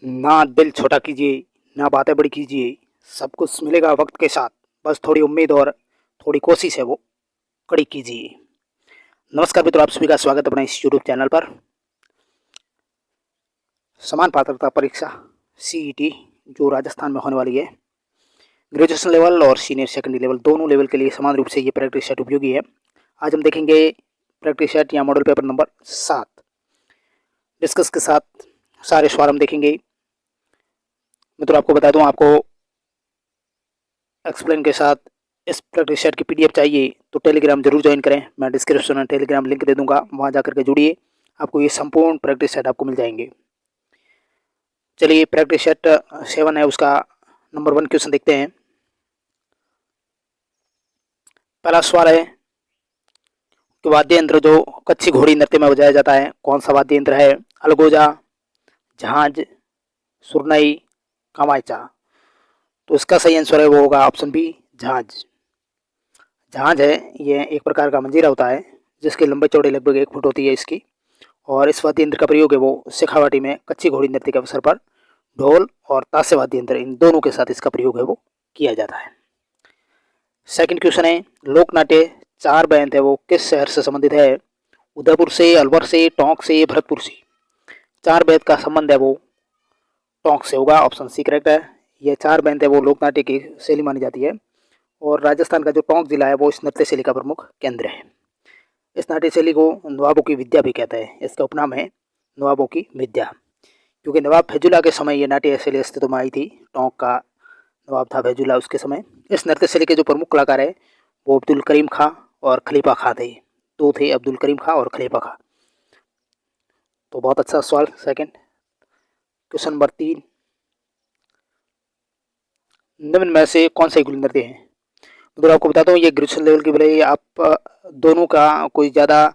ना दिल छोटा कीजिए, ना बातें बड़ी कीजिए, सब कुछ मिलेगा वक़्त के साथ, बस थोड़ी उम्मीद और थोड़ी कोशिश है वो कड़ी कीजिए। नमस्कार मित्रों, आप सभी का स्वागत है अपने इस यूट्यूब चैनल पर। समान पात्रता परीक्षा सीईटी जो राजस्थान में होने वाली है, ग्रेजुएशन लेवल और सीनियर सेकेंडरी लेवल दोनों लेवल के लिए समान रूप से ये प्रैक्टिस सेट उपयोगी है। आज हम देखेंगे प्रैक्टिस सेट या मॉडल पेपर नंबर 7 डिस्कस के साथ सारे सवाल हम देखेंगे। मित्रों आपको बता दूं, आपको एक्सप्लेन के साथ इस प्रैक्टिस सेट की पीडीएफ चाहिए तो टेलीग्राम जरूर ज्वाइन करें। मैं डिस्क्रिप्शन में टेलीग्राम लिंक दे दूंगा, वहां जाकर के जुड़िए, आपको ये संपूर्ण प्रैक्टिस सेट आपको मिल जाएंगे। चलिए प्रैक्टिस सेट 7 है, उसका नंबर 1 क्वेश्चन देखते हैं। पहला सवाल है कि वाद्य यंत्र जो कच्ची घोड़ी नृत्य में बजाया जाता है कौन सा वाद्य यंत्र है? अलगोजा, जहाज, सुरनई, कामायचा। तो इसका सही आंसर है वो होगा ऑप्शन बी, जहाज। जहाज है ये एक प्रकार का मंजीरा होता है जिसकी लंबाई चौड़ाई लगभग 1 फुट होती है इसकी, और इस वाद्य यंत्र का प्रयोग है वो शेखावाटी में कच्ची घोड़ी नृत्य के अवसर पर ढोल और तासे वाद्य यंत्र इन दोनों के साथ इसका प्रयोग है वो किया जाता है। सेकंड क्वेश्चन है, लोकनाट्य चार बैंत है वो किस शहर से संबंधित है? उदयपुर से, अलवर से, टोंक से, भरतपुर से। चार बैंत का संबंध है वो टोंक से होगा, ऑप्शन सी करेक्ट है। ये चार बैंत है वो लोकनाट्य की शैली मानी जाती है, और राजस्थान का जो टोंक जिला है वो इस नृत्य शैली का प्रमुख केंद्र है। इस नाट्य शैली को नवाबों की विद्या भी कहते हैं, इसका उपनाम है नवाबों की विद्या, क्योंकि नवाब फैजुल्ला के समय ये नाट्य शैली अस्तित्व में आई थी। टोंक का नवाब था फैजुल्ला उसके समय। इस नृत्य शैली के जो प्रमुख कलाकार है वो अब्दुल करीम खां और खलीफा खां थे, दो थे, अब्दुल करीम खां और खलीफा खां। तो बहुत अच्छा सवाल। सेकंड क्वेश्चन नंबर 3, निम्न में से कौन सा युगल नृत्य है? तो आपको बताता हूँ ये ग्रेजुएशन लेवल की भले आप दोनों का कोई ज़्यादा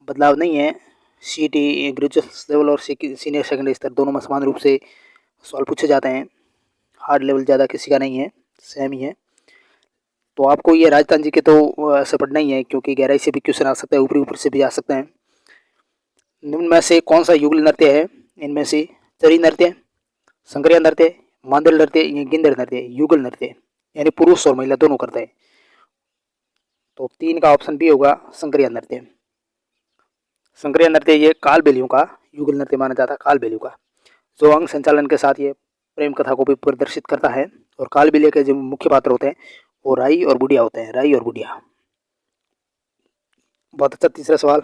बदलाव नहीं है। सीईटी ग्रेजुएशन लेवल और सीनियर सेकेंडरी स्तर दोनों में समान रूप से सवाल पूछे जाते हैं, हार्ड लेवल ज़्यादा किसी का नहीं है, सेम ही है। तो आपको ये राजस्थान जी के तो ऐसे पढ़ना ही है, क्योंकि गहराई से भी क्वेश्चन आ सकता है, ऊपरी ऊपर से भी आ सकते हैं। निम्न में से कौन सा युगल नृत्य है? इनमें से चरी नृत्य, संक्रिया नृत्य, मांदल नृत्य या गिंदड़ नृत्य। युगल नृत्य यानी पुरुष और महिला दोनों करते हैं, तो 3 का ऑप्शन बी होगा, संक्रिया नृत्य। संक्रिया नृत्य ये काल बेलियों का युगल नृत्य माना जाता है, काल बेलियों का, जो अंग संचालन के साथ ये प्रेम कथा को भी प्रदर्शित करता है। और काल बेलिया के जो मुख्य पात्र होते हैं वो राई और बुढ़िया होते हैं, राई और बुढ़िया। बहुत अच्छा तीसरा सवाल।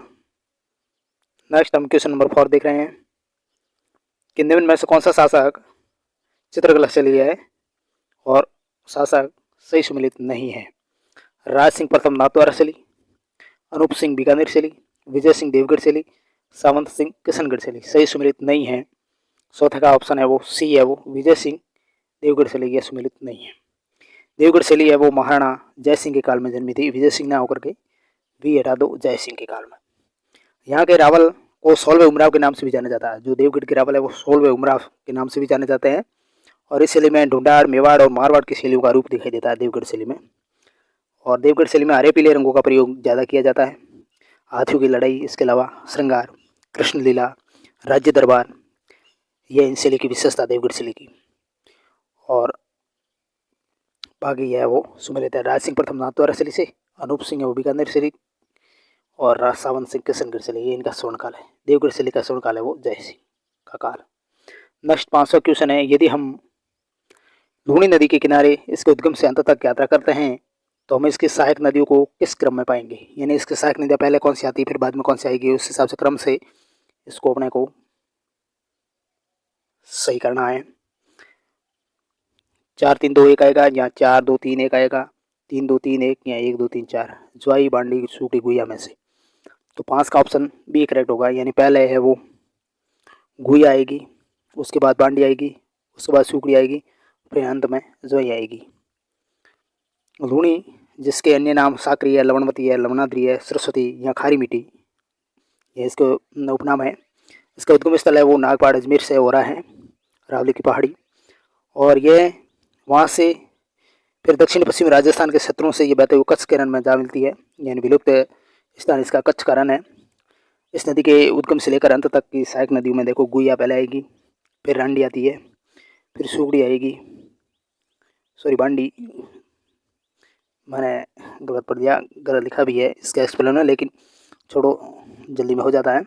नेक्स्ट हम क्वेश्चन नंबर 4 देख रहे हैं कि निम्न में से कौन सा शासक चित्रकला से लिया है और शासक सही सुमिलित नहीं है? राज सिंह प्रथम नाथद्वारा शैली, अनूप सिंह बीकानेर शैली, विजय सिंह देवगढ़ शैली, सावंत सिंह किशनगढ़ शैली। सही सुमिलित नहीं है, चौथे का ऑप्शन है वो सी है वो विजय सिंह देवगढ़ शैली, यह सुमिलित नहीं है। देवगढ़ शैली है वो महाराणा जय सिंह के काल में जन्मी थी, विजय सिंह ना होकर के वी हटा दो जय सिंह के काल में। यहाँ के रावल को 16वें उमराव के नाम से भी जाना जाता है, जो देवगढ़ के रावल है वो 16वें उमराव के नाम से भी जाने जाते हैं। और इस शैली में ढूंढाड़, मेवाड़ और मारवाड़ की शैलियों का रूप दिखाई देता है देवगढ़ शैली में। और देवगढ़ शैली में हरे पीले रंगों का प्रयोग ज़्यादा किया जाता है। हाथियों की लड़ाई, इसके अलावा श्रृंगार, कृष्ण लीला, राज्य दरबार, यह इन शैली की विशेषता देवगढ़ शैली की। और बाकी यह वो सुमिलित है राज सिंह प्रथम नाथद्वारा शैली से, अनूप सिंह है वो बीकानेर शैली, और सावंत सिंह किशनगढ़ शैली, ये इनका स्वर्णकाल है। देवगढ़ शैली का स्वर्णकाल है वो जय सिंह का काल। नेक्स्ट 500 क्वेश्चन है, यदि हम लूणी नदी के किनारे इसके उद्गम से अंत तक यात्रा करते हैं तो हम इसकी सहायक नदियों को किस क्रम में पाएंगे? यानी इसकी सहायक नदियाँ पहले कौन सी आती है फिर बाद में कौन सी आएगी, उस हिसाब से क्रम से इसको अपने को सही करना है। 4 3 2 1 आएगा या 4 2 3 1 आएगा, 3 2 3 1 या 1 2 3 4, ज्वाई बांडी सूखी गुइया में से। तो 5 का ऑप्शन बी करेक्ट होगा, यानी पहले है वो गुइया आएगी, उसके बाद बांडी आएगी, उसके बाद सूखड़ी आएगी, फिर अंत में ज्वाई आएगी। लूणी जिसके अन्य नाम साकरी है, लवणवती है, लवणाद्री है, सरस्वती या खारी मिट्टी, ये इसके उपनाम है। इसका उद्गम स्थल है वो नागपाड़ अजमेर से हो रहा है, रावली की पहाड़ी, और ये वहाँ से फिर दक्षिण पश्चिमी राजस्थान के क्षेत्रों से ये बहते हुए कच्छ के रण में जा मिलती है, यानी विलुप्त स्थान इसका कच्छ का रण है। इस नदी के उद्गम से लेकर अंत तक की सहायक नदियों में देखो गुइया पहले आएगी, फिर रांडी आती है, फिर सुगड़ी आएगी, सॉरी बांडी, मैंने गलत पढ़ दिया, गलत लिखा भी है इसका एक्सप्लेन है, लेकिन छोड़ो जल्दी में हो जाता है।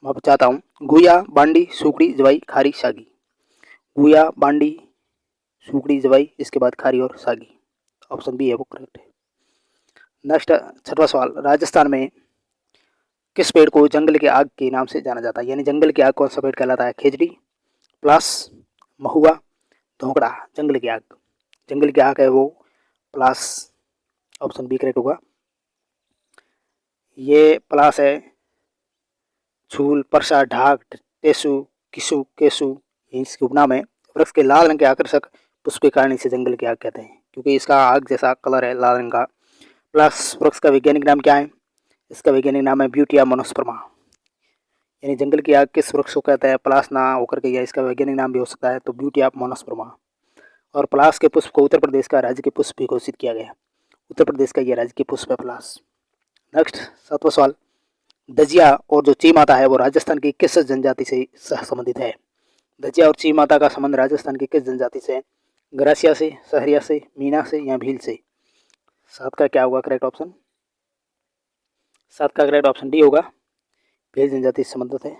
मैं चाहता हूँ गुया बांडी सुगड़ी जवाई खारी सागी, गुया बांडी सुगड़ी जवाई, इसके बाद खारी और सागी, ऑप्शन बी है वो करेक्ट है। नेक्स्ट 6वां सवाल, राजस्थान में किस पेड़ को जंगल के आग के नाम से जाना जाता है? यानी जंगल की आग कौन सा पेड़ कहलाता है? खेजड़ी, प्लास, महुआ, धोकड़ा। जंगल की आग, जंगल की आग है वो प्लास, ऑप्शन बी करेक्ट होगा। ये प्लास है। छूल, परसा, ढाक, टेसु, किसु, केसु, इसके उपनाम है। वृक्ष के लाल रंग के आकर्षक पुष्प के कारण इसे जंगल की आग कहते हैं, क्योंकि इसका आग जैसा कलर है लाल रंग का। प्लस वृक्ष का वैज्ञानिक नाम क्या है? इसका वैज्ञानिक नाम है ब्यूटिया मोनोस्पर्मा। यानी जंगल की आग किस वृक्ष को कहते हैं? प्लास ना होकर के, या इसका वैज्ञानिक नाम भी हो सकता है तो ब्यूटिया मोनोस्पर्मा। और प्लास के पुष्प को उत्तर प्रदेश का राज्य के पुष्प भी घोषित किया गया। उत्तर प्रदेश का यह राज्य के पुष्प है प्लास। नेक्स्ट 7वां सवाल, दजिया और जो ची माता है वो राजस्थान की किस जनजाति से संबंधित है? दजिया और ची माता का संबंध राजस्थान की किस जनजाति से? गरासिया से, सहरिया से, मीना से या भील से? 7 का क्या होगा करेक्ट ऑप्शन? 7 का करेक्ट ऑप्शन डी होगा, भील जनजाति से संबंधित है।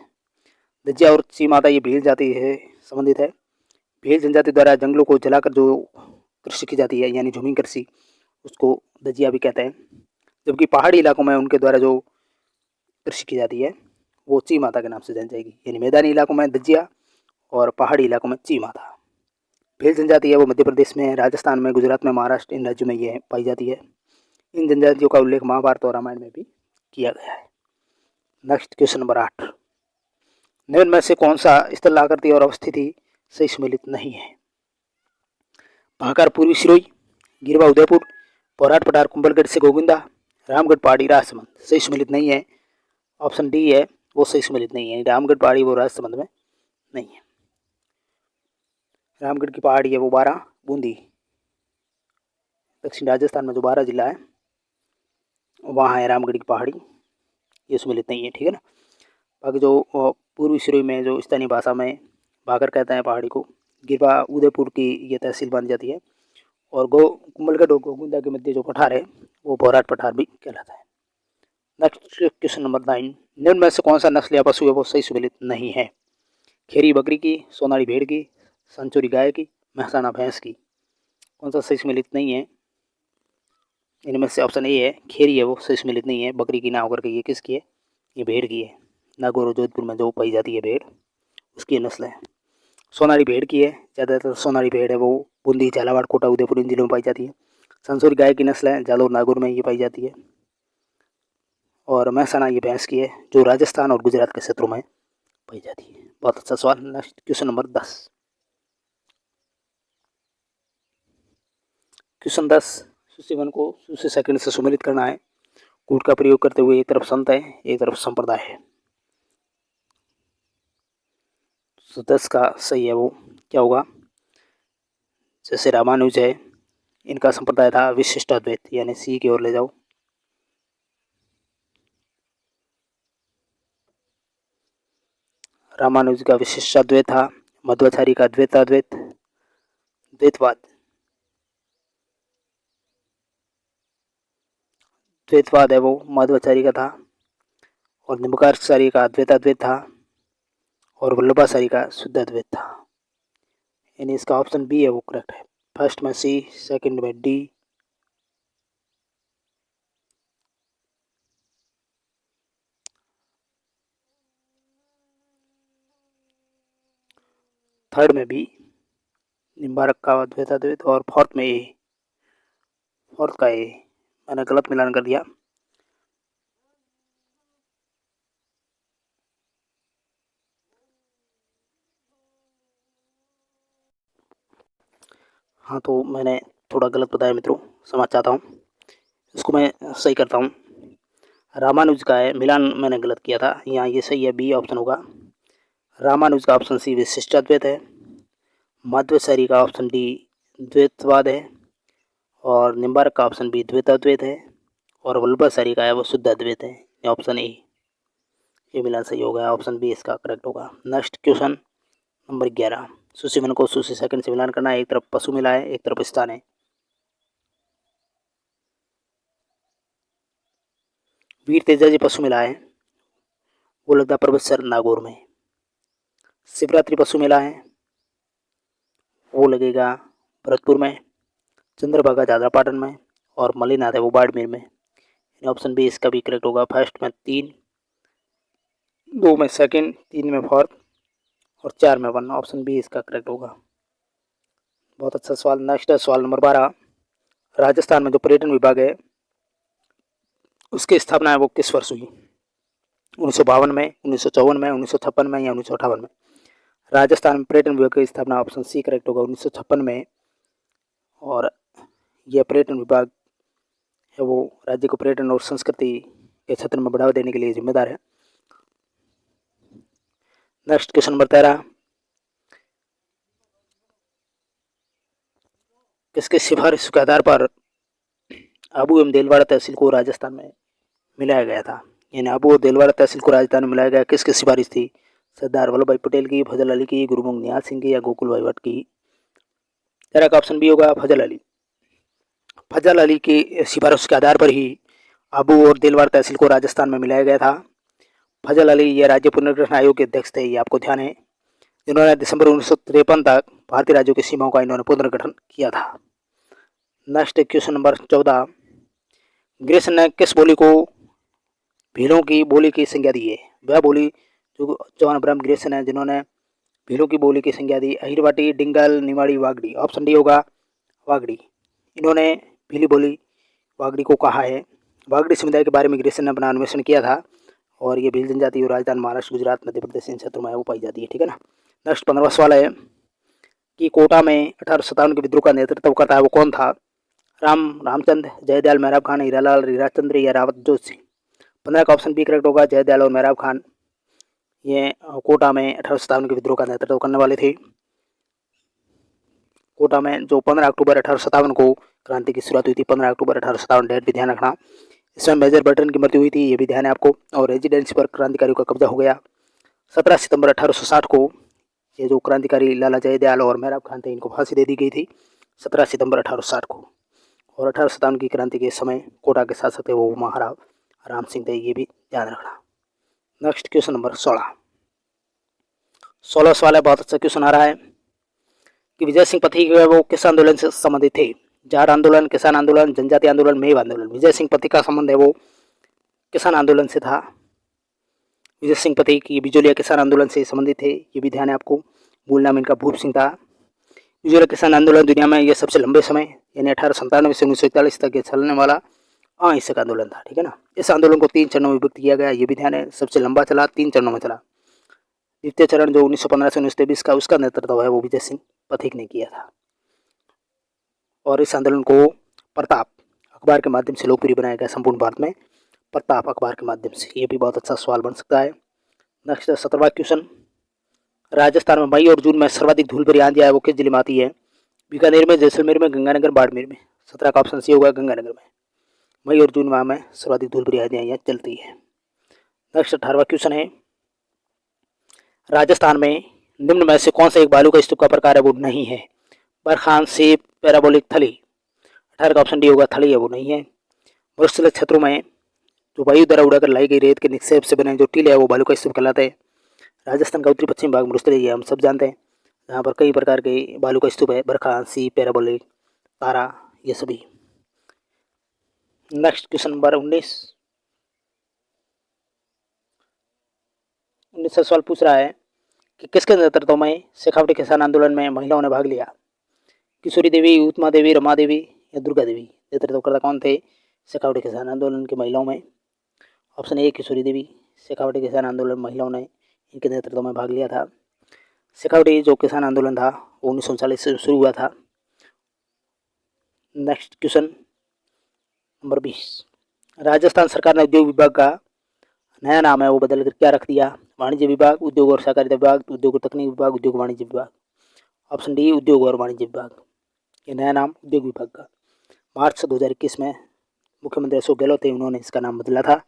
दजिया और ची माता ये भील जाति है संबंधित है। भील जनजाति द्वारा जंगलों को जलाकर जो कृषि की जाती है, यानी झूमिंग कृषि, उसको दजिया भी कहते हैं। जबकि पहाड़ी इलाकों में उनके द्वारा जो कृषि की जाती है वो ची माता के नाम से जानी जाएगी। यानी मैदानी इलाकों में दजिया और पहाड़ी इलाकों में ची माता। भील जनजाति है वो मध्य प्रदेश में, राजस्थान में, गुजरात में, महाराष्ट्र, इन राज्यों में ये पाई जाती है। इन जनजातियों का उल्लेख महाभारत और रामायण में भी किया गया है। नेक्स्ट क्वेश्चन नंबर 8, निम्न में से कौन सा स्थल आकृति और अवस्थिति से सम्मिलित नहीं है? भाकर पूर्वी सिरोही, गिरवा उदयपुर, पौराट पठार कुंभलगढ़ से गोविंदा, रामगढ़ पहाड़ी राजसमंद। सही सम्मिलित नहीं है, ऑप्शन डी है वो सही सम्मिलित नहीं है। रामगढ़ पहाड़ी वो राजसमंद में नहीं है। रामगढ़ की पहाड़ी है वो 12 बूंदी, दक्षिण राजस्थान में जो 12 जिला है वहाँ है रामगढ़ की पहाड़ी, ये सम्मिलित नहीं है, ठीक है ना। बाकी जो पूर्वी सिरोही में जो स्थानीय भाषा में भाकर कहते हैं पहाड़ी को, गिरवा उदयपुर की ये तहसील मानी जाती है। और कुंभलगढ़ और गोविंदा के मध्य जो पठार है वो भौराट पठार भी कहलाता है। नेक्स्ट क्वेश्चन नंबर 9, निम्न में से कौन सा नस्ल या पशु है वो सही सम्मिलित नहीं है? खेरी बकरी की, सोनाली भेड़ की, संचोरी गाय की, महसाना भैंस की। कौन सा सही सम्मिलित नहीं है? इनमें से ऑप्शन ए है खेरी है वो सही सम्मिलित नहीं है। बकरी की ना होकर के ये किसकी है? ये भेड़ की है। नागौर और जोधपुर में जो पाई जाती है भेड़, उसकी नस्ल है। सोनाली भेड़ की है, ज़्यादातर सोनाली भेड़ है वो बूंदी, झालावाड़, कोटा, उदयपुर इन जिलों में पाई जाती है। संसूरी गाय की नस्ल है, जालौर, नागौर में ये पाई जाती है। और महसाना ये भैंस की है जो राजस्थान और गुजरात के क्षेत्रों में पाई जाती है। बहुत अच्छा सवाल। नेक्स्ट क्वेश्चन नंबर 10, क्वेश्चन 10, सुशिवन को सुशी सेकंड से सम्मिलित करना है। कूट का प्रयोग करते हुए एक तरफ संत है एक तरफ संप्रदाय है। तो 10 का सही है वो क्या होगा? जैसे रामानुज है, इनका संप्रदाय था विशिष्ट अद्वैत, यानी सी की ओर ले जाओ। रामानुज का विशिष्ट अद्वैत था। मध्वाचार्य का द्वैताद्वैत, द्वैतवाद, द्वैतवाद है वो मध्वाचार्य का था। और निम्बकाचार्य का अद्वैताद्वैत था। और वल्लभाचार्य का शुद्धाद्वैत था। यानी इसका ऑप्शन बी है वो करेक्ट है। फर्स्ट में सी, सेकंड में डी, थर्ड में बी निम्बारक का अद्वैताद्वैत, और फोर्थ में ए, फोर्थ का ए। मैंने गलत मिलान कर दिया। हाँ तो मैंने थोड़ा गलत बताया मित्रों, समझ चाहता हूँ, इसको मैं सही करता हूँ। रामानुज का है, मिलान मैंने गलत किया था, यहाँ ये सही है, बी ऑप्शन होगा। रामानुज का ऑप्शन सी विशिष्टाद्वैत है। मध्वाचार्य का ऑप्शन डी द्वैतवाद है। और निम्बारक का ऑप्शन बी द्वैताद्वैत है। और वल्लभाचार्य का है वो शुद्धाद्वैत है, ऑप्शन ए। ये मिलान सही होगा, ऑप्शन बी इसका करेक्ट होगा। Next question number 11, sushi one को सुशी सेकंड से मिलान करना है। एक तरफ पशु मिला है, एक तरफ स्थान है। वीर तेजाजी पशु मिला है, वो लगता है पर्वतसर नागौर में। शिवरात्रि पशु मिला है, वो लगेगा भरतपुर में। चंद्रभागा झालरापाटन में, और मलिनाथ है वो बाड़मेर में। ऑप्शन बी इसका भी करेक्ट होगा। फर्स्ट में 3, 2 में सेकंड, 3 में फोर्थ और 4 में 1। ऑप्शन बी इसका करेक्ट होगा। बहुत अच्छा सवाल। नेक्स्ट है सवाल नंबर 12, राजस्थान में जो पर्यटन विभाग है उसकी स्थापना है वो किस वर्ष हुई? 1952 में, 1954 में, 1956 में या 1958 में? राजस्थान में पर्यटन विभाग की स्थापना ऑप्शन सी करेक्ट होगा, 1956 में। और यह पर्यटन विभाग है वो राज्य को पर्यटन और संस्कृति के क्षेत्र में बढ़ावा देने के लिए जिम्मेदार है। नेक्स्ट क्वेश्चन नंबर 13, किसके सिफारिश के आधार पर आबू एवं देलवाड़ा तहसील को राजस्थान में मिलाया गया था? यानी आबू और देलवाड़ा तहसील को राजस्थान में मिलाया गया, किसकी सिफारिश थी? सरदार वल्लभ भाई पटेल की, फजल अली की, गुरुमुख निहाल सिंह की या गोकुल भाई भट्ट की? तेरा का ऑप्शन बी होगा फजल अली। फजल अली की सिफारिश के आधार पर ही आबू और देलवाड़ा तहसील को राजस्थान में मिलाया गया था। फजल अली ये राज्य पुनर्गठन आयोग के अध्यक्ष थे, ये आपको ध्यान है, जिन्होंने दिसंबर 1953 तक भारतीय राज्यों की सीमाओं का इन्होंने पुनर्गठन किया था। नेक्स्ट क्वेश्चन नंबर 14, ग्रेसन ने किस बोली को भीलों की बोली की संज्ञा दी है? वह बोली जो जॉन अब्राहम ग्रेसन है जिन्होंने भीलों की बोली की संज्ञा दी। अहिरवाटी, डिंगल, निवाड़ी, वागड़ी। ऑप्शन डी होगा वागड़ी। इन्होंने भीली बोली वागड़ी को कहा है। वागड़ी समुदाय के बारे में ग्रेसन ने अपना अन्वेषण किया था, और ये भील जनजाति और राजस्थान, महाराष्ट्र, गुजरात, मध्य प्रदेश इन क्षेत्रों में वो पाई जाती है। ठीक है ना। नेक्स्ट 15वां सवाल है कि कोटा में 1857 के विद्रोह का नेतृत्व करता है वो कौन था? रामचंद, जयदयाल, मेहराब खान, हीरालाल, हीराचंद्र या रावत जोशी? 15 का ऑप्शन बी करेक्ट होगा, जयदयाल और मेहराब खान। ये कोटा में 1857 के विद्रोह का नेतृत्व करने वाले थे। कोटा में जो 15 अक्टूबर 1857 को क्रांति की शुरुआत हुई थी, 15 अक्टूबर 1857 डेट भी ध्यान रखना। इसमें मेजर बर्टन की मृत्यु हुई थी, ये भी ध्यान है आपको, और रेजिडेंसी पर क्रांतिकारियों का कब्जा हो गया। 17 सितंबर 1860 को ये जो क्रांतिकारी लाला जयदयाल और मेहराब खान थे इनको फांसी दे दी गई थी, 17 सितंबर 1860 को। और 1857 की क्रांति के समय कोटा के शासक थे वो महाराव राम सिंह थे, ये भी ध्यान रखना। नेक्स्ट क्वेश्चन नंबर 16 सवाल है, बहुत अच्छा क्वेश्चन आ रहा है कि विजय सिंह पथी वो किस आंदोलन से संबंधित थे? जाट आंदोलन, किसान आंदोलन, जनजाति आंदोलन, मेव आंदोलन? विजय सिंह पथी का संबंध है वो किसान आंदोलन से था। विजय सिंह पथी की बिजोलिया किसान आंदोलन से संबंधित थे, ये भी ध्यान है आपको। मूल नाम इनका भूप सिंह था। बिजोलिया किसान आंदोलन दुनिया में ये सबसे लंबे समय यानी 1897 से 1941 तक ये चलने वाला अहिंसक आंदोलन था। ठीक है ना। इस आंदोलन को 3 चरणों में विभक्त किया गया, ये भी ध्यान है। सबसे लंबा चला, 3 चरणों में चला। द्वितीय चरण जो 1915 से 1923 का उसका नेतृत्व है वो विजय सिंह पथिक ने किया था। और इस आंदोलन को प्रताप अखबार के माध्यम से लोकप्रिय बनाया गया संपूर्ण भारत में, प्रताप अखबार के माध्यम से। ये भी बहुत अच्छा सवाल बन सकता है। नेक्स्ट 17वां क्वेश्चन, राजस्थान में मई और जून में सर्वाधिक धूल भरी आंधी है वो किस जिले में आती है? बीकानेर में, जैसलमेर में, गंगानगर, बाड़मेर में? 17 का ऑप्शन सी होगा गंगानगर में। मई और जून माह में सर्वाधिक धूल भरी आंधियां यहाँ चलती है। नेक्स्ट 18वां क्वेश्चन है, राजस्थान में निम्न में से कौन सा एक बालू का स्तूप का प्रकार है वो नहीं है? बरखान, सेब, पैराबोलिक, थली? 18 का ऑप्शन डी होगा, थली है वो नहीं है। मरुस्थलीय क्षेत्रों में जो वायु द्वारा उड़ाकर लाई गई रेत के निक्षेप से बने जो टीले है वो बालू का स्तूप कहलाते हैं। राजस्थान का उत्तरी पश्चिम भाग मरुस्थलीय हम सब जानते हैं, जहाँ पर कई प्रकार के बालू का स्तूप है, बरखान, सीप, पैराबोलिक, तारा, ये सभी। नेक्स्ट क्वेश्चन नंबर 19 सवाल पूछ रहा है कि किसके नेतृत्व में शेखावटी किसान आंदोलन में महिलाओं ने भाग लिया? किशोरी देवी, उत्मा देवी, रमा देवी या दुर्गा देवी? नेतृत्वकर्ता कौन थे शेखावटी किसान आंदोलन की महिलाओं में? ऑप्शन ए किशोरी देवी। शेखावटी किसान आंदोलन महिलाओं ने इनके नेतृत्व में भाग लिया था। शेखावटी जो किसान आंदोलन था वो 1939 से शुरू हुआ था। नेक्स्ट क्वेश्चन नंबर 20, राजस्थान सरकार ने उद्योग विभाग का नया नाम है वो बदल कर क्या रख दिया? वाणिज्य विभाग, उद्योग और सहकारिता विभाग, उद्योग और तकनीक विभाग, उद्योग वाणिज्य विभाग? ऑप्शन डी उद्योग और वाणिज्य विभाग। ये नया नाम उद्योग विभाग का मार्च 2021 में मुख्यमंत्री अशोक गहलोत थे, उन्होंने इसका नाम बदला था।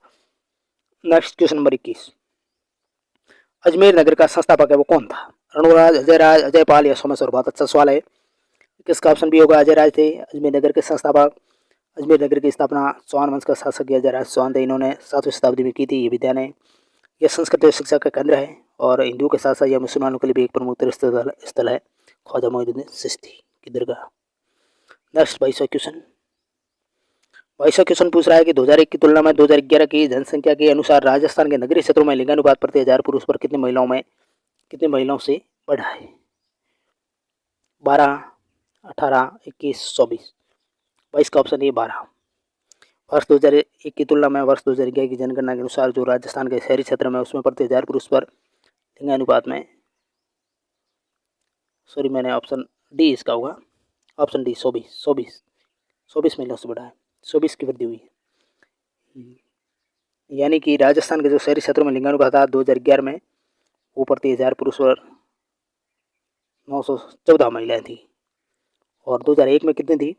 नेक्स्ट क्वेश्चन नंबर 21, अजमेर नगर का संस्थापक है वो कौन था? रणोराज, अजयराज, अजयपाल या सोमेश्वर? बहुत अच्छा सवाल है। किसका ऑप्शन बी होगा? अजयराज थे अजमेर नगर के संस्थापक। अजमेर नगर की स्थापना चौहान वंश का शासक अजयराज चौहान थे, इन्होंने 7वीं शताब्दी में की थी। ये विद्यालय यह संस्कृत शिक्षा का केंद्र है और हिंदुओं के साथ साथ यह मुसलमानों के लिए भी एक प्रमुख तीर्थ स्थल है, ख्वाजा मोइनुद्दीन चिश्ती की दरगाह। नेक्स्ट 22वां क्वेश्चन। 22वां क्वेश्चन पूछ रहा है कि 2001 की तुलना में 2011 की जनसंख्या के अनुसार राजस्थान के नगरीय क्षेत्रों में लिंगानुपात प्रति 1000 पुरुष पर कितनी महिलाओं से बढ़ा है? 12, 18, 21, 24? 22 का ऑप्शन ये 12। वर्ष 2001 की तुलना में वर्ष 2011 की जनगणना के अनुसार जो राजस्थान के शहरी क्षेत्र में उसमें प्रति 1000 पुरुष पर लिंगानुपात में, सॉरी मैंने ऑप्शन डी इसका होगा, ऑप्शन डी 24 महिलाओं से बढ़ा है, 24 की वृद्धि हुई है। यानी कि राजस्थान के जो शहरी क्षेत्रों में लिंगानुपात था 2011 में वो प्रति 1000 पुरुष पर 914 महिलाएं थी और 2001 में कितनी थी?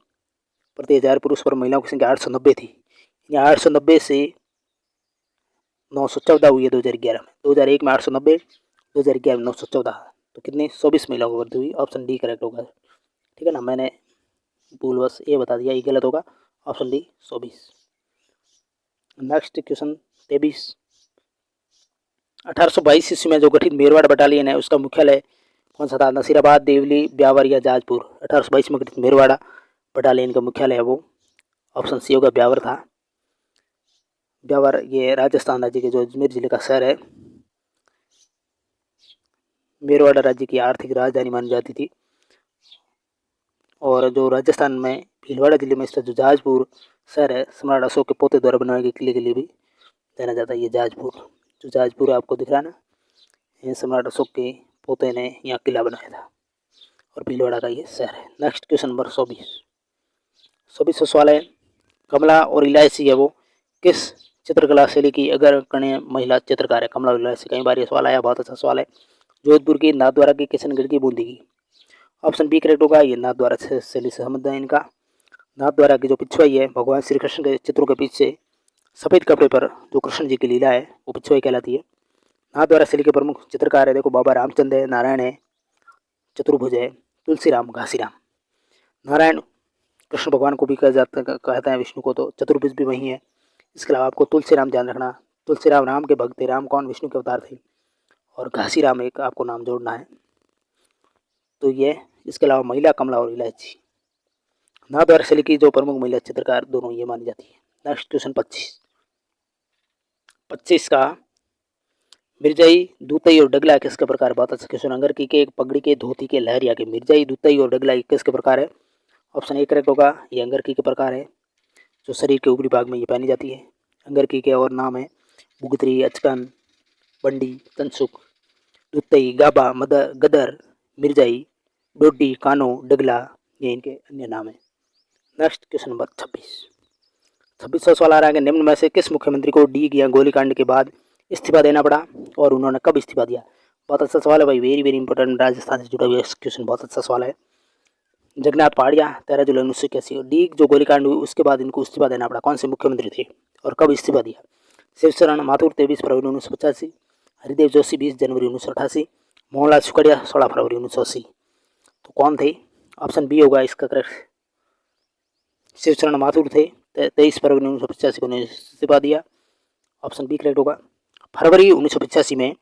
प्रति 1000 पुरुष पर महिलाओं की संख्या 890 थी। यहाँ 890 से 914 हुई है 2011 में। 2001 में 890, 2011 में 914, तो कितनी? 24 महिलाओं की वृद्धि हुई। ऑप्शन डी करेक्ट होगा, ठीक है ना। मैंने भूलवश ये बता दिया, ये गलत होगा, ऑप्शन डी 24। Next question 23। 1822 ईस्वी में जो गठित मेरवाड़ बटालियन है उसका मुख्यालय कौन सा था? नसीराबाद, देवली, ब्यावर या जाजपुर? 1822 में गठित मेरवाड़ा बटालियन का मुख्यालय है वो ऑप्शन सी होगा ब्यावर था। ब्यावर ये राजस्थान राज्य के जो अजमेर जिले का शहर है, मेरवाड़ा राज्य की आर्थिक राजधानी मानी जाती थी। और जो राजस्थान में भीलवाड़ा जिले में स्थित जो जाजपुर शहर है, सम्राट अशोक के पोते द्वारा बनाए गए किले के लिए भी जाना जाता है। ये जाजपुर, जो जाजपुर आपको दिख रहा है ना, ये सम्राट अशोक के पोते ने यहाँ किला बनाया था और भीलवाड़ा का ये शहर है। नेक्स्ट क्वेश्चन नंबर 24 सवाल है, कमला और इलायची है वो किस चित्रकला शैली की अग्रगण्य महिला चित्रकार है? कमला और इलायची, कई बार ये सवाल आया, बहुत अच्छा सवाल है। जोधपुर की, नाथद्वारा की, किशनगढ़ की, बूंदी की? ऑप्शन बी करेक्ट होगा, ये नाथद्वारा शैली से संबंध है इनका। नाथद्वारा की जो पिछवाई है भगवान श्री कृष्ण के चित्रों के पीछे सफ़ेद कपड़े पर जो कृष्ण जी की लीला है वो पिछवाई कहलाती है। नाथद्वारा शैली के प्रमुख चित्रकार है, देखो बाबा रामचंद्र है, नारायण है, चतुर्भुज है, तुलसीराम, घासीराम। नारायण कृष्ण भगवान को भी कहते हैं, विष्णु को तो चतुर्भुज भी वही है। इसके अलावा आपको तुलसीराम ध्यान रखना, तुलसीराम राम के भक्त थे, राम कौन? विष्णु के अवतार थे, और घासीराम एक आपको नाम जोड़ना है। तो ये इसके अलावा महिला कमला और इलायची। नाथद्वारा शैली की जो प्रमुख महिला चित्रकार दोनों ये मानी जाती है। नेक्स्ट क्वेश्चन 25 का, मिर्जाई, दूतई और डगला किसके प्रकार? बहुत अच्छा क्वेश्चन। अंगरकी के, पगड़ी के, धोती के, लहरिया के? मिर्जाई, दूतई और डगला किसके प्रकार है? ऑप्शन ए करेक्ट होगा, ये अंगरकी के प्रकार है जो शरीर के ऊपरी भाग में ये पहनी जाती है। अंगरकी के और नाम है भुगतरी, अचकन, बंडी, तनसुक, दुत्तई, गाबा, मदर, गदर, मिर्जाई, डोडी, कानो, डगला, ये इनके अन्य नाम है। नेक्स्ट क्वेश्चन नंबर 26 सवाल आ रहा है कि निम्न में से किस मुख्यमंत्री को डीग या गोलीकांड के बाद इस्तीफा देना पड़ा और उन्होंने कब इस्तीफा दिया? बहुत अच्छा सवाल है भाई, वेरी वेरी इंपॉर्टेंट, राजस्थान से जुड़ा हुआ क्वेश्चन, बहुत अच्छा सवाल है। जगन्नाथ पहाड़िया, 13 जुलाई 1981। डीग जो गोलीकांड हुई उसके बाद इनको इस्तीफा देना पड़ा, कौन से मुख्यमंत्री थे और कब इस्तीफा दिया? शिवशरण माथुर 23 फरवरी 1985, हरिदेव जोशी 20 जनवरी 1988, मोहनलाल सुखड़िया 16 फरवरी 1980। तो कौन थे? ऑप्शन बी होगा इसका करेक्ट, शिवशरण माथुर थे, 23 फरवरी 1985 को इस्तीफा दिया, ऑप्शन बी करेक्ट होगा। फरवरी 1985 में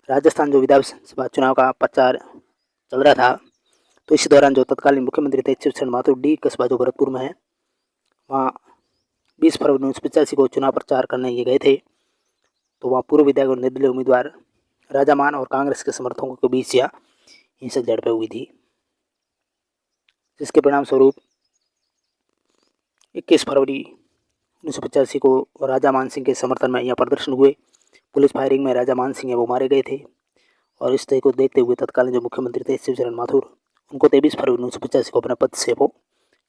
राजस्थान जो विधानसभा चुनाव का प्रचार चल रहा था, तो इसी दौरान जो तत्कालीन मुख्यमंत्री थे शिवशरण माथुर, डी कस्बा जो भरतपुर में है, वहाँ 20 फरवरी 1985 को चुनाव प्रचार करने ये गए थे। तो वहाँ पूर्व विधायक और निर्दलीय उम्मीदवार राजामान और कांग्रेस के समर्थकों के बीच यह हिंसक झड़पें हुई थी, जिसके परिणाम स्वरूप 21 फरवरी 1985 को राजा मान सिंह के समर्थन में यहाँ प्रदर्शन हुए। पुलिस फायरिंग में राजा मान सिंह वो मारे गए थे और इस तरह को देखते हुए तत्कालीन जो मुख्यमंत्री थे शिवशरण माथुर, उनको 23 फरवरी 1985 को अपने पद से वो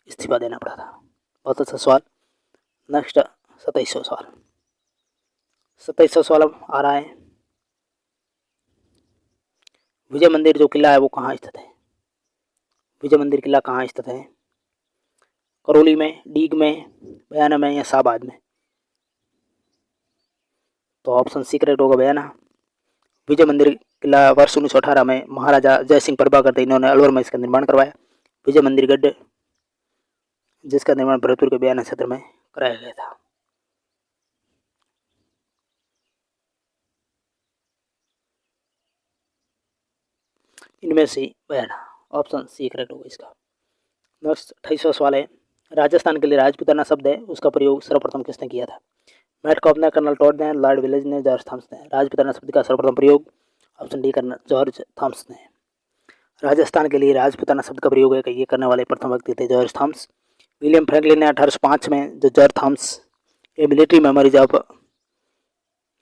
इस्तीफा देना पड़ा था। बहुत अच्छा सवाल। नेक्स्ट 27वां सवाल। 27वां सवाल अब आ रहा है, विजय मंदिर जो किला है वो कहाँ स्थित है? विजय मंदिर किला कहाँ स्थित है? करौली में, डीग में, बयाना में या शाहबाद में? तो ऑप्शन सी करेक्ट होगा, बयाना। विजय मंदिर किला वर्ष 1918 में महाराजा जय सिंह प्रभाकर थे, इन्होंने अलवर में इसका निर्माण करवाया। विजय मंदिर गढ़ जिसका निर्माण भरतपुर के बयाना क्षेत्र में कराया गया था। इनमें से बयाना ऑप्शन सी करेक्ट होगा इसका। नेक्स्ट 28वां सवाल है, राजस्थान के लिए राजपूताना शब्द है उसका प्रयोग सर्वप्रथम किसने किया था? मैटकॉफ ने, कर्नल टॉड ने, लॉर्ड विलेज ने, जॉर्ज थॉमस ने। राजपूताना शब्द का सर्वप्रथम प्रयोग option D colonel George Thomas ने। राजस्थान के लिए राजपूताना शब्द का प्रयोग है कि ये करने वाले प्रथम व्यक्ति थे जॉर्ज थॉमस। विलियम फ्रैंकलिन ने 1805 में जो George Thomas A military memories of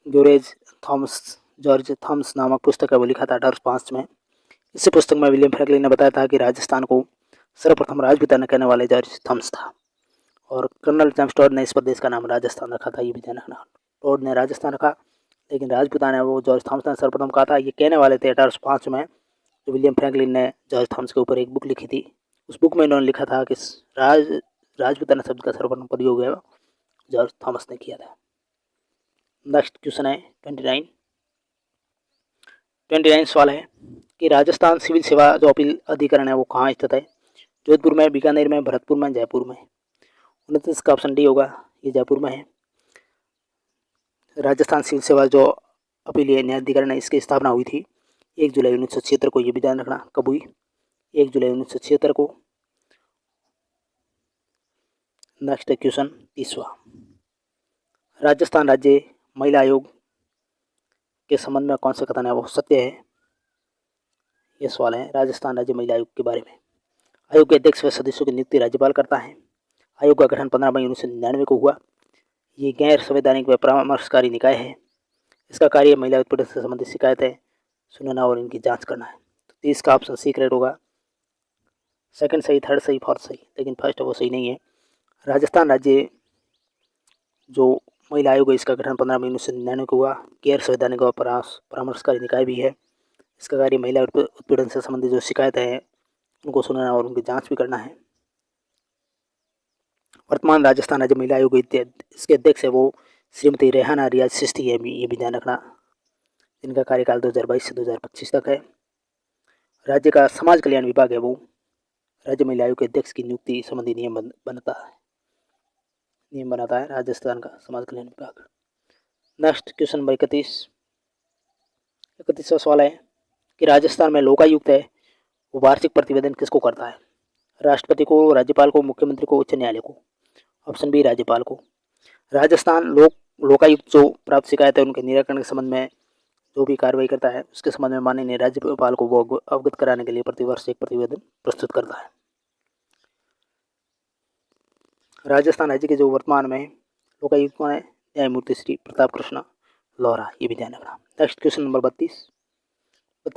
George Thomas नामक पुस्तक है वो लिखा था 1805 में। इसी पुस्तक में विलियम फ्रैंकलिन ने बताया था कि राजस्थान को सर्वप्रथम राजपूताना कहने वाले जॉर्ज थॉमस था, और कर्नल जेम्स टॉड ने इस प्रदेश का नाम राजस्थान रखा था। ये भी ध्यान रखना, टॉड ने राजस्थान रखा लेकिन राजपूताना वो जॉर्ज थॉमस ने सर्वप्रथम कहा था। ये कहने वाले थे 1805 में, जो विलियम फ्रैंकलिन ने जॉर्ज थॉमस के ऊपर एक बुक लिखी थी। उस बुक में इन्होंने लिखा था कि राजपूताना शब्द का सर्वप्रथम प्रयोग है जॉर्ज थॉमस ने किया था। नेक्स्ट क्वेश्चन है 29 सवाल है कि राजस्थान सिविल सेवा जो अपील अधिकरण है वो कहाँ स्थित है? जोधपुर में, बीकानेर में, भरतपुर में, जयपुर में। 29 का ऑप्शन डी होगा, ये जयपुर में है। राजस्थान सिविल सेवा जो अपीलीय न्यायाधिकरण है इसकी स्थापना हुई थी 1 जुलाई 1976 को। ये भी ध्यान रखना कब हुई, 1 जुलाई 1976 को। नेक्स्ट क्वेश्चन 30वां, राजस्थान राज्य महिला आयोग के संबंध में कौन सा कथन है वो सत्य है? ये सवाल है राजस्थान राज्य महिला आयोग के बारे में। आयोग के अध्यक्ष व सदस्यों की नियुक्ति राज्यपाल करता है। आयोग का गठन 15 मई 1999 को हुआ। ये गैर संवैधानिक व परामर्शकारी निकाय है। इसका कार्य महिला उत्पीड़न से संबंधित शिकायतें सुनना और इनकी जांच करना है। तो 30 का ऑप्शन सी करेक्ट होगा। सेकंड सही, थर्ड सही, फोर्थ सही, लेकिन फर्स्ट वो सही नहीं है। राजस्थान राज्य जो महिला आयोग है इसका गठन 15 मई 1999 को हुआ। गैर संवैधानिक और परामर्शकारी निकाय भी है। इसका कार्य महिला उत्पीड़न से संबंधित जो शिकायतें हैं उनको सुनना और उनकी जाँच भी करना है। वर्तमान राजस्थान राज्य महिला आयोग इसके अध्यक्ष है वो श्रीमती रेहाना रियाज सिस्ती है, ये भी ध्यान रखना। इनका कार्यकाल 2022 से 2025 तक है। राज्य का समाज कल्याण विभाग है वो राज्य महिला आयोग के अध्यक्ष की नियुक्ति संबंधी नियम बनाता है राजस्थान का समाज कल्याण विभाग। नेक्स्ट क्वेश्चन नंबर 31वां सवाल है कि राजस्थान में लोकायुक्त है वो वार्षिक प्रतिवेदन किसको करता है? राष्ट्रपति को, राज्यपाल को, मुख्यमंत्री को, उच्च न्यायालय को। ऑप्शन बी राज्यपाल को। राजस्थान लोकायुक्त जो प्राप्त शिकायत है उनके निराकरण के संबंध में जो भी कार्रवाई करता है उसके संबंध में माननीय राज्यपाल को वो अवगत कराने के लिए प्रतिवर्ष एक प्रतिवेदन प्रस्तुत करता है। राजस्थान राज्य के जो वर्तमान में लोकायुक्त कौन है? न्यायमूर्ति श्री प्रताप कृष्ण लोहरा, ये भी ध्यान रखना। नेक्स्ट क्वेश्चन नंबर 32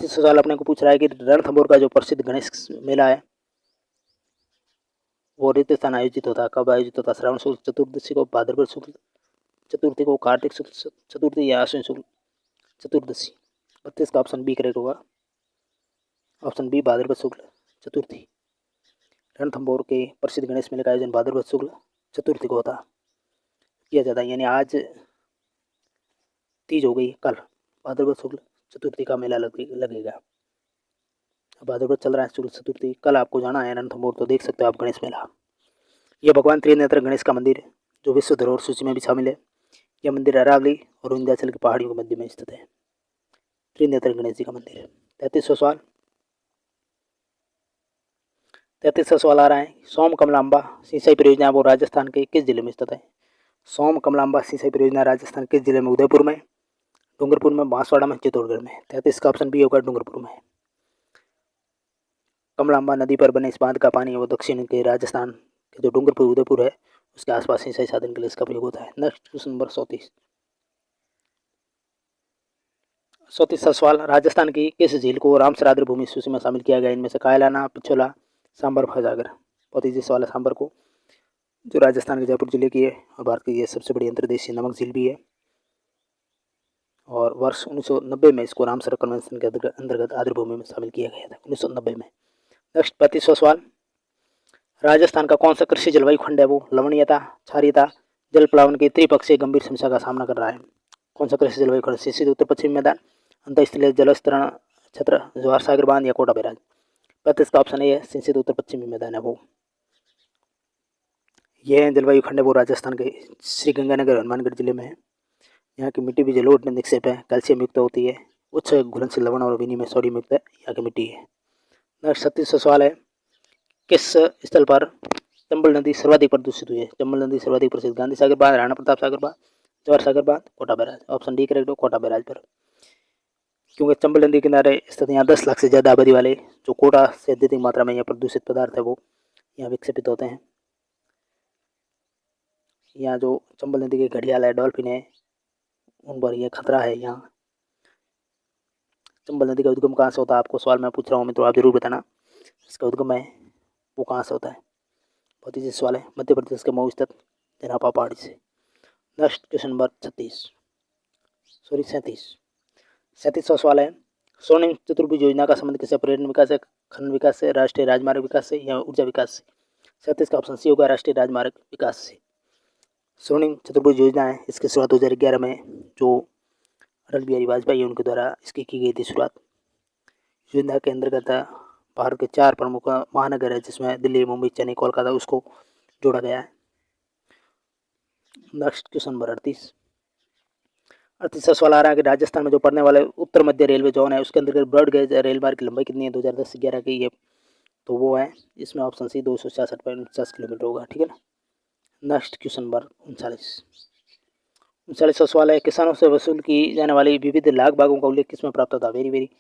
सवाल अपने को पूछ रहा है कि रणथंभौर का जो प्रसिद्ध गणेश मेला है वो रिक्त स्थान आयोजित होता है। कब आयोजित होता है? श्रावण शुक्ल चतुर्दशी को, भाद्रपद शुक्ल चतुर्थी को, कार्तिक शुक्ल चतुर्थी या आश्विन शुक्ल चतुर्दशी। 32 का ऑप्शन बी करेक्ट होगा। ऑप्शन बी भाद्रपद शुक्ल चतुर्थी। रणथंभौर के प्रसिद्ध गणेश मेले का आयोजन भाद्रपद शुक्ल चतुर्थी को किया जाता है। यानी आज तीज हो गई, कल भाद्रपद शुक्ल चतुर्थी का मेला लगेगा। भाद्रपद चल रहा है, शुक्ल चतुर्थी, कल आपको जाना है रणथंभौर तो देख सकते हो आप गणेश मेला। यह भगवान त्रिनेत्र गणेश का मंदिर जो विश्व धरोहर सूची में भी शामिल है। यह मंदिर अरावली और विंध्याचल की पहाड़ियों के मध्य में स्थित है। त्रिनेत्र गणेश जी का मंदिर। 33वां सवाल आ रहा है, सोम कमलांबा सिंचाई परियोजना वो राजस्थान के किस जिले में स्थित है? सोम कमलांबा सिंचाई परियोजना राजस्थान किस जिले में? उदयपुर में, डूंगरपुर में, बांसवाड़ा में, चित्तौड़गढ़ में। 33 का ऑप्शन बी होगा, डूंगरपुर में। कमलांबा नदी पर बने इस बांध का पानी वो दक्षिण के राजस्थान के जो डूंगरपुर उदयपुर है उसके आसपास सिंचाई साधन के लिए इसका प्रयोग होता है। नेक्स्ट क्वेश्चन नंबर 34वां सवाल, राजस्थान की किस झील को रामसर आर्द्र भूमि सूची में शामिल किया गया? इनमें से कायलाना, पिछोला, सांबर, फजागर। बहुत ईजी सवाल है। सांबर को जो राजस्थान के जयपुर जिले की है और भारत की ये सबसे बड़ी अंतर्देशीय नमक झील भी है, और वर्ष 1990 में इसको रामसर कन्वेंशन के अंतर्गत आर्द्र भूमि में शामिल किया गया था, 1990 में। नेक्स्ट 35वां सवाल, राजस्थान का कौन सा कृषि जलवायु खंड है वो लवणीयता, क्षारीयता, जल प्लावन की त्रिपक्षीय गंभीर समस्या का सामना कर रहा है? कौन सा कृषि जलवायु खंड? शीर्षित उत्तर पश्चिमी मैदान, अंतःस्थलीय जलस्तरण छत्र, जवाहर सागर बांध या कोटा बैराज। 35 का ऑप्शन ए है, सिंचित उत्तर पश्चिमी मैदान है वो। यह है जलवायु खंड है वो राजस्थान के श्रीगंगानगर हनुमानगढ़ जिले में है। यहाँ की मिट्टी भी जलोढ़ निक्षेप है, कैल्शियम युक्त होती है, उच्च घुलनशील लवण और विनिमय सोडियम युक्त यहाँ की मिट्टी है। नेक्स्ट 36 सवाल है, किस स्थल पर चंबल नदी सर्वाधिक प्रदूषित हुई है? चंबल नदी सर्वाधिक प्रसिद्ध गांधी सागर बांध, राणा प्रताप सागर बांध, जवाहर सागर बांध, Kota barrage. Option D correct हो, कोटा बैराज पर। क्योंकि चंबल नदी किनारे स्थित यहाँ 10 लाख से ज्यादा आबादी वाले जो कोटा से अत्यधिक मात्रा में यह प्रदूषित पदार्थ है वो यहाँ विक्षेपित होते हैं। यहाँ जो चंबल नदी के घड़ियाल है, डॉल्फिन है, उन पर यह खतरा है। यहाँ चंबल नदी का उद्गम कहाँ से होता है? आपको सवाल मैं पूछ रहा हूँ मित्रों, आप जरूर बताना इसका उद्गम है वो कहाँ से होता है। बहुत ही सवाल है, मध्य प्रदेश के मऊ स्थित जनापा पहाड़ी से। नेक्स्ट क्वेश्चन नंबर 37वां सवाल है, स्वर्णिम चतुर्भुज योजना का संबंध किससे? पर्यटन विकास से, खनन विकास से, राष्ट्रीय राजमार्ग विकास से या ऊर्जा विकास से? 37 का ऑप्शन सी होगा, राष्ट्रीय राजमार्ग विकास से। स्वर्णिम चतुर्भुज योजना है, इसकी शुरुआत 2011 में जो अटल बिहारी वाजपेयी उनके द्वारा इसकी की गई थी शुरुआत। योजना के अंतर्गत भारत के 4 प्रमुख महानगर है जिसमें दिल्ली, मुंबई, चेन्नई, कोलकाता उसको जोड़ा गया है। नेक्स्ट क्वेश्चन नंबर 38वां सवाल आ रहा है कि राजस्थान में जो पड़ने वाले उत्तर मध्य रेलवे जोन है उसके अंतर्गत ब्रॉड गेज रेल मार्ग की लंबाई कितनी है 2010 से 11 की? ये तो वो है इसमें ऑप्शन सी 266.49 किलोमीटर होगा, ठीक है ना। नेक्स्ट क्वेश्चन नंबर 39वां सवाल है, किसानों से वसूल की जाने वाली विविध लाख बागों का उल्लेख किसमें प्राप्त होता है? वेरी वेरी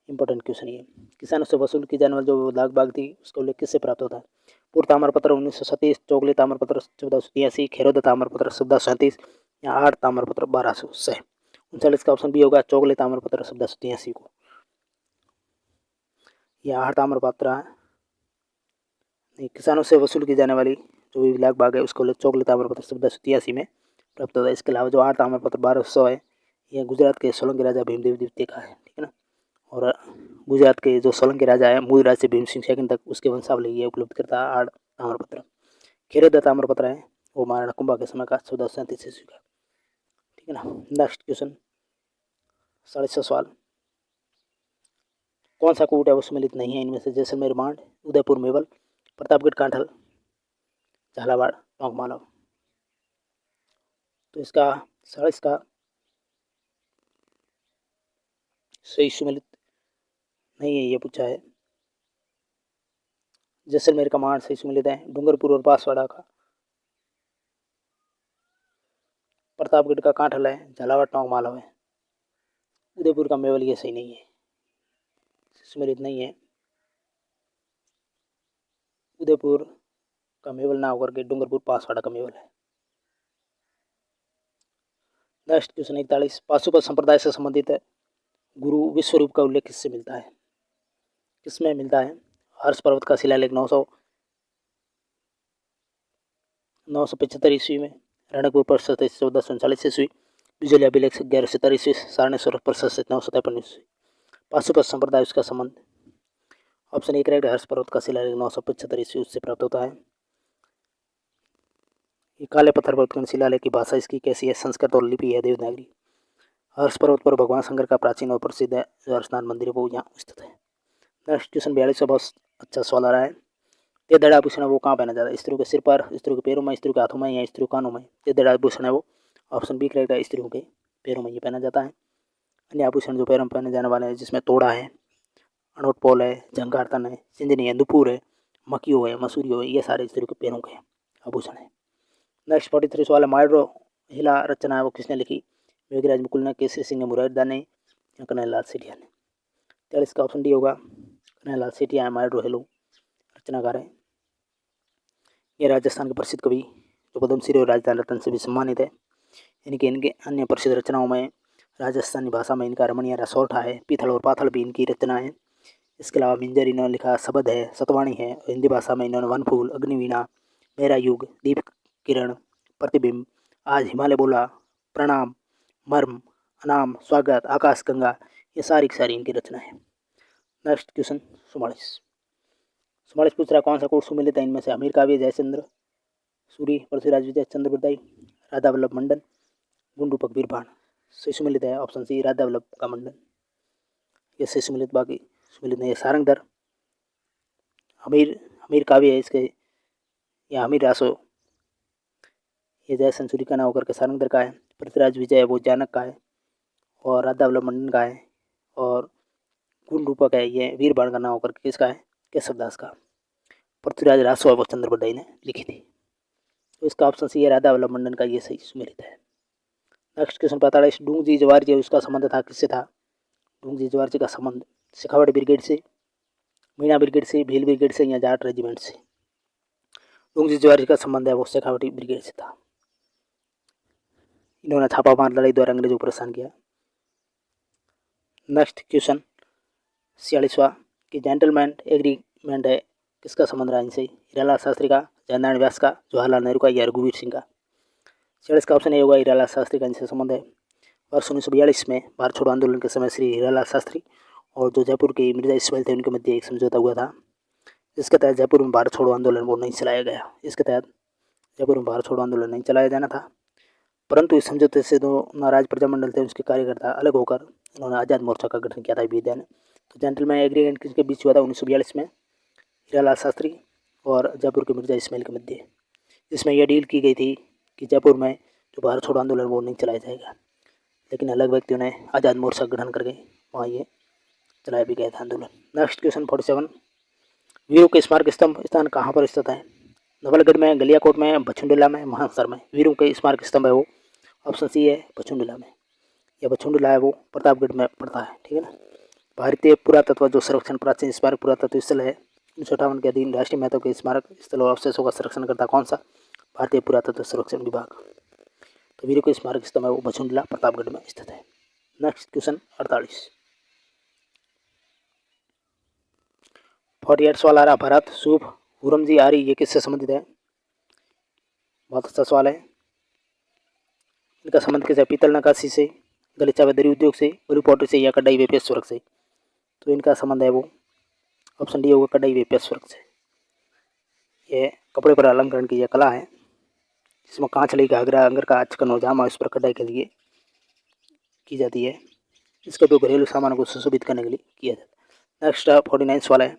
इंपॉर्टेंट क्वेश्चन ये। किसानों से वसूल की जाने वाली जो लाख बाग थी उसका उल्लेख किससे प्राप्त होता है? पूर्व ताम्रपत्र 1937, चौगले ताम्रपत्र 1483, खेरोद ताम्रपत्र 1437 या 8 ताम्रपत्र 1200। 39 का ऑप्शन बी होगा, चौगले ताम्रपत्र 1483 को। यह 8 ताम्रपत्र किसानों से वसूल की जाने वाली जो भी लाख बाग है उसको चौगले ताम्रपत्र 1483 में प्राप्त होता है। इसके अलावा जो 8 ताम्रपत्र 1200 है यह गुजरात के सोलंकी राजा भीमदेव द्वितीय का है, ठीक है ना। और गुजरात के जो सोलंकी राजा है मूल राज से भीम सिंह सेकंड तक उसके वंशावली ये उपलब्ध करता है 8 ताम्रपत्र। खेरोद ताम्रपत्र है वो महाराणा कुंभा के समय का 1437 ईस्वी का, ठीक है ना। नेक्स्ट क्वेश्चन 40वां सवाल, कौन सा कूट है वो सम्मिलित नहीं है इनमें से? जैसलमेर मांड, उदयपुर मेवल, प्रतापगढ़ कांठल, झालावाड़ टोंक मालव। तो इसका 40 का सही सम्मिलित नहीं है, ये पूछा है। जैसलमेर का मांड सही सम्मिलित है, डूंगरपुर और बांसवाड़ा का, प्रतापगढ़ का कांठल है, झालावाड़ टोंक मालव है, उदयपुर का मेवल ये सही नहीं है, सम्मिलित नहीं है। उदयपुर का मेवल ना होकर के डूंगरपुर बांसवाड़ा का मेवल है। नेक्स्ट क्वेश्चन 41, पाशुपत संप्रदाय से संबंधित है गुरु विश्वरूप का उल्लेख किससे मिलता है? किसमें मिलता है? हर्ष पर्वत का शिलालेख 975 ईस्वी में, रणकपुर परिषद 1439 ईस्वी, बिजली अभिलेख 1170 ईस्वी, सारणेश्वर परिषद 953 ईस्वी। पाशुपत संप्रदाय उसका संबंध ऑप्शन ए करेक्ट, हर्ष पर्वत का शिलालेख 975 ईस्वी उससे प्राप्त होता है। ये काले पत्थर पर उत्कीर्ण शिलालेख की भाषा इसकी कैसी है? संस्कृत और लिपि है देवनागरी। हर्ष पर्वत पर भगवान शंकर का प्राचीन और प्रसिद्ध है जो हर्षनाथ मंदिर है वो यहाँ स्थित है। नेक्स्ट क्वेश्चन 42 बहुत अच्छा सवाल आ रहा है, तेदड़ आभूषण है वो कहाँ पहना जाता है? स्त्रियों के सिर पर, स्त्रियों के पैरों में, स्त्रियों के हाथों में या स्त्रियों के कानों में? तेदड़ आभूषण है वो ऑप्शन बी करेक्ट है, स्त्रियों के पैरों में ये पहना जाता है। अन्य आभूषण जो पैरों में पहने जाने वाले हैं जिसमें तोड़ा है, अनोटपोल है, झंकारतन है, सिंजनी है, दुपुर है, मकियो है, मसूरियो है, ये सारे स्त्रियों के पैरों के आभूषण है। नेक्स्ट 43 सवाल है, माइड्रो हिला रचना है वो किसने लिखी? योगीराज मुकुल ने, केसरी सिंह ने, मुरारदास ने या कन्हैयालाल सेठिया ने? 43 का ऑप्शन डी होगा, कन्हैयालाल सेठिया है माइड्रो हिलो रचनाकार है। ये राजस्थान के प्रसिद्ध कवि जो पद्मश्री और राजस्थान रत्न से भी सम्मानित है। इनके अन्य प्रसिद्ध रचनाओं में राजस्थानी भाषा में इनका रमणीय रसौठा है, पीथल और पाथल भी इनकी रचना है। इसके अलावा मिंजर इन्होंने लिखा शब्द है, सतवाणी है। हिंदी भाषा में इन्होंने वनफूल, अग्निवीणा, मेरा युग, दीप किरण, प्रतिबिंब, आज हिमालय बोला, प्रणाम, मर्म, अनाम, स्वागत, आकाश गंगा, ये सारी इनकी रचना है। नेक्स्ट क्वेश्चन 44 पूछ रहा कौन सा कोट सुमिलित है इनमें से? अमीर काव्य, जयचंद्र सूरी, पृथ्वीराज विजय, चंद्र बरदाई, राधा वल्लभ मंडन, गुंडू पकबीर बाण। सही सुमिलित है ऑप्शन सी राधा वल्लभ का मंडन। ये सही सुमिलित, बाकी सुमिलित नहीं है। सारंगधर, हमीर हमीर काव्य है इसके, या हमीर रासो, ये जय सेंचुरी का ना होकर के सारंगधर का है। पृथ्वीराज विजय है वो जानक का है, और राधा वल्लभ मंडन का है। और गुण रूपक है ये वीर बाण का ना होकर के किसका है, केशवदास का। पृथ्वीराज रासो है वो चंद्र बरदाई ने लिखी थी। तो इसका ऑप्शन सी है, राधा वल्लभ मंडन का, ये सही सुमेलित है। नेक्स्ट क्वेश्चन 45, डूंगजी जवाहर जी उसका संबंध था किससे था? डूंगजी जवाहर जी का संबंध शेखावट ब्रिगेड से, मीना ब्रिगेड से, भील ब्रिगेड से, या जाट रेजिमेंट से? डूंगजी जवाहर जी का संबंध है वो शेखावटी ब्रिगेड से था। इन्होंने छापामार लड़ाई द्वारा अंग्रेजों को परेशान किया। नेक्स्ट क्वेश्चन 46वां कि जेंटलमैन एग्रीमेंट है किसका संबंध रहा इनसे? हीरालाल शास्त्री का, जयनारायण व्यास का, जवाहरलाल नेहरू का, या रघुवीर सिंह का? 46 का ऑप्शन ए होगा, हीरालाल शास्त्री का इनसे संबंध है। वर्ष 1942 में भारत छोड़ो आंदोलन के समय श्री हीरालाल शास्त्री और जो जयपुर के मिर्जा इस्माइल थे उनके मध्य एक समझौता हुआ था, जिसके तहत जयपुर में भारत छोड़ो आंदोलन वो नहीं चलाया गया। इसके तहत जयपुर में भारत छोड़ो आंदोलन नहीं चलाया जाना था, परंतु इस समझौते से जो नाराज प्रजामंडल थे उसके कार्यकर्ता अलग होकर उन्होंने आज़ाद मोर्चा का गठन किया था बीजेपी ने। तो जेंटलमैन एग्रीमेंट किसके बीच हुआ था? 1942 में हीरालाल शास्त्री और जयपुर के मिर्जा इस्माइल के मध्य। इसमें यह डील की गई थी कि जयपुर में जो भारत छोड़ो आंदोलन वो नहीं चलाया जाएगा, लेकिन अलग व्यक्तियों ने आज़ाद मोर्चा गठन करके वहाँ ये चलाया भी गया था आंदोलन। नेक्स्ट क्वेश्चन 47, वीरों के स्मारक स्तंभ स्थान कहाँ पर स्थित है? नवलगढ़ में, गलियाकोट में, बछुंडला में, महासर में? वीरों के स्मारक स्तंभ है वो ऑप्शन सी है बछुंडला में। यह बछुंडला है वो प्रतापगढ़ में पड़ता है, ठीक है ना। भारतीय पुरातत्व जो संरक्षण प्राचीन स्मारक पुरातत्व स्थल है 1958 के अधीन राष्ट्रीय महत्व के स्मारक स्थल और अवशेषों का संरक्षण करता कौन सा? भारतीय पुरातत्व संरक्षण विभाग। तो वीरों के स्मारक स्तंभ है वो बछुंडला प्रतापगढ़ में स्थित है। नेक्स्ट क्वेश्चन 48, 48 सवाल आ रहा, भरत, शुभ, हुरमजी, आर्य ये किससे संबंधित है? बहुत अच्छा सवाल है। इनका संबंध किससे? पीतल नक्काशी से, गलीचा व दरी उद्योग से, ब्लू पॉटरी से, या कढ़ाई व पेस्ट वर्क से? तो इनका संबंध है वो ऑप्शन डी होगा कढ़ाई व पेस्ट वर्क से। ये कपड़े पर अलंकरण की यह कला है जिसमें कांचली घाघरा अंगर का अचकन और जामा इस पर कढ़ाई के लिए की जाती है। इसका उपयोग घरेलू सामानों को सुशोभित करने के लिए किया जाता है। नेक्स्ट 49 सवाल है,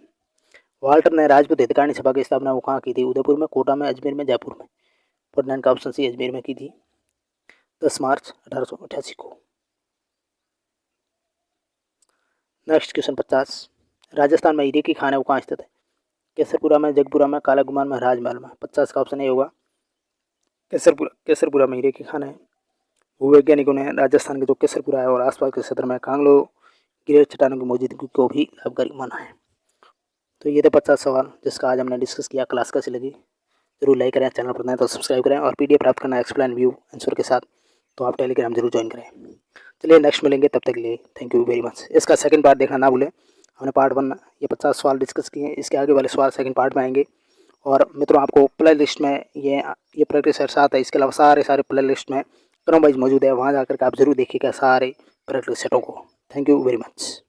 वाल्टर ने राजपूत हितकारिणी सभा की स्थापना वो कहाँ की थी? उदयपुर में, कोटा में, अजमेर में, जयपुर में? 49 का ऑप्शन सी अजमेर में की थी 10 मार्च 1888 को। नेक्स्ट क्वेश्चन 50, राजस्थान में हीरे की खान है वो कहाँ स्थित है? केसरपुरा में, जगपुरा में, काला गुमान में, राजमहल में? 50 का ऑप्शन ए होगा केसरपुरा में हीरे की खान है। भूवैज्ञानिकों ने राजस्थान के जो केसरपुरा है और आसपास के क्षेत्र में कांगलो गिरेज चट्टानों की मौजूदगी को भी लाभकारी माना है। तो ये थे 50 सवाल जिसका आज हमने डिस्कस किया। क्लास कैसी लगी जरूर लाइक करें, चैनल पर नए तो सब्सक्राइब करें, और पीडीएफ प्राप्त करना एक्सप्लेन व्यू आंसर के साथ तो आप टेलीग्राम जरूर ज्वाइन करें। चलिए नेक्स्ट मिलेंगे, तब तक के लिए थैंक यू वेरी मच। इसका सेकंड पार्ट देखना ना भूलें, हमने पार्ट 1 ये 50 सवाल डिस्कस किए हैं, इसके आगे वाले सवाल सेकंड पार्ट में आएंगे। और मित्रों आपको प्ले लिस्ट में ये प्रैक्टिस सेट्स आता है, इसके अलावा सारे प्ले लिस्ट में क्रम वाइज मौजूद है, वहाँ जाकर के आप जरूर देखिएगा सारे प्रैक्टिस सेटों को। Thank you very much.